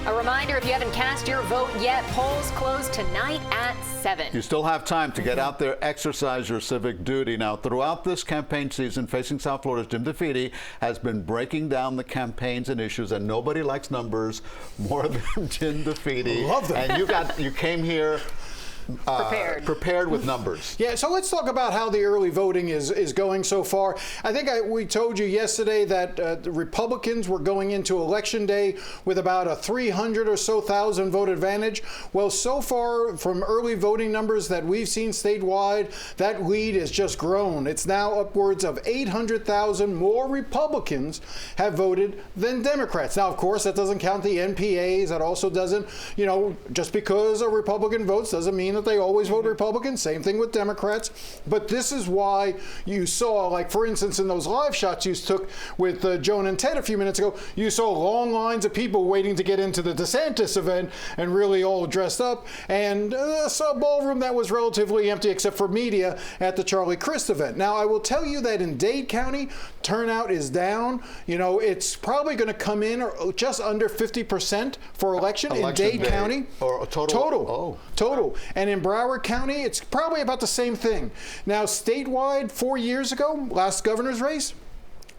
A reminder, if you haven't cast your vote yet, polls close tonight at 7. You still have time to get out there, exercise your civic duty. Now, throughout this campaign season, Facing South Florida's Jim DeFede has been breaking down the campaigns and issues, and nobody likes numbers more than Jim DeFede. Love them. And you came here prepared with numbers. Yeah, so let's talk about how the early voting is going so far. I think we told you yesterday that the Republicans were going into Election Day with about a 300 or so thousand vote advantage. Well, so far from early voting numbers that we've seen statewide, that lead has just grown. It's now upwards of 800,000 more Republicans have voted than Democrats. Now, of course, that doesn't count the NPAs. That also doesn't, just because a Republican votes doesn't mean that they always vote Republican. Same thing with Democrats. But this is why you saw, like, for instance, in those live shots you took with Joan and Ted a few minutes ago, you saw long lines of people waiting to get into the DeSantis event and really all dressed up, and saw a ballroom that was relatively empty except for media at the Charlie Crist event. Now, I will tell you that in Dade County, turnout is down. It's probably going to come in just under 50% for election in Dade County. Or total? Total. And in Broward County, it's probably about the same thing. Now, statewide, 4 years ago, last governor's race,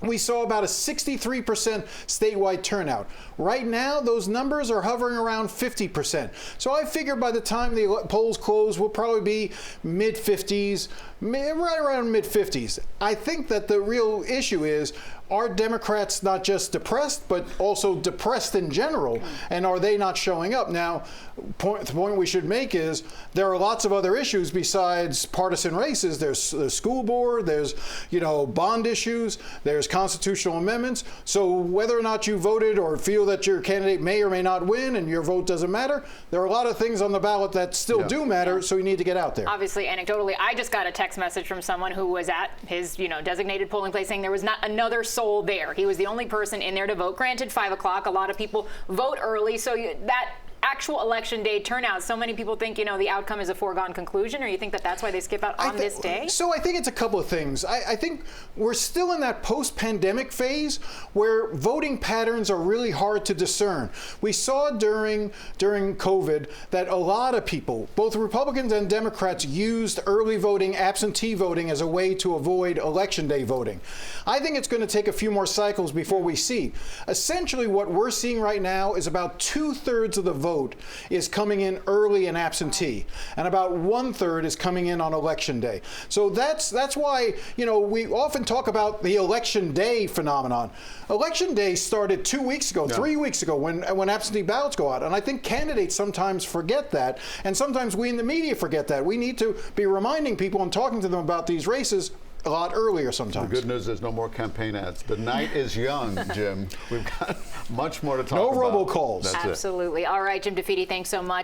we saw about a 63% statewide turnout. Right now, those numbers are hovering around 50%. So I figure by the time the polls close, we'll probably be mid-50s, right around mid-50s. I think that the real issue is, are Democrats not just depressed, but also depressed in general? And are they not showing up? Now, the point we should make is there are lots of other issues besides partisan races. There's the school board, there's, bond issues, there's constitutional amendments. So whether or not you voted or feel that your candidate may or may not win and your vote doesn't matter, there are a lot of things on the ballot that still do matter, so you need to get out there. Obviously, anecdotally, I just got a text message from someone who was at his, designated polling place saying there was not another soul there. He was the only person in there to vote. Granted, 5 o'clock, a lot of people vote early, so that actual election day turnout, so many people think, the outcome is a foregone conclusion, or you think that that's why they skip out on this day? So I think it's a couple of things. I think we're still in that post-pandemic phase where voting patterns are really hard to discern. We saw during COVID that a lot of people, both Republicans and Democrats, used early voting, absentee voting as a way to avoid election day voting. I think it's going to take a few more cycles before we see. Essentially, what we're seeing right now is about 2/3 of the vote is coming in early and absentee, and about 1/3 is coming in on election day. So that's why we often talk about the election day phenomenon. Election day started 2 weeks ago, 3 weeks ago, when absentee ballots go out, and I think candidates sometimes forget that, and sometimes we in the media forget that. We need to be reminding people and talking to them about these races a lot earlier sometimes. The good news is no more campaign ads. The night is young, Jim. We've got much more to talk about. No robocalls. That's Absolutely. All right, Jim DeFede, thanks so much.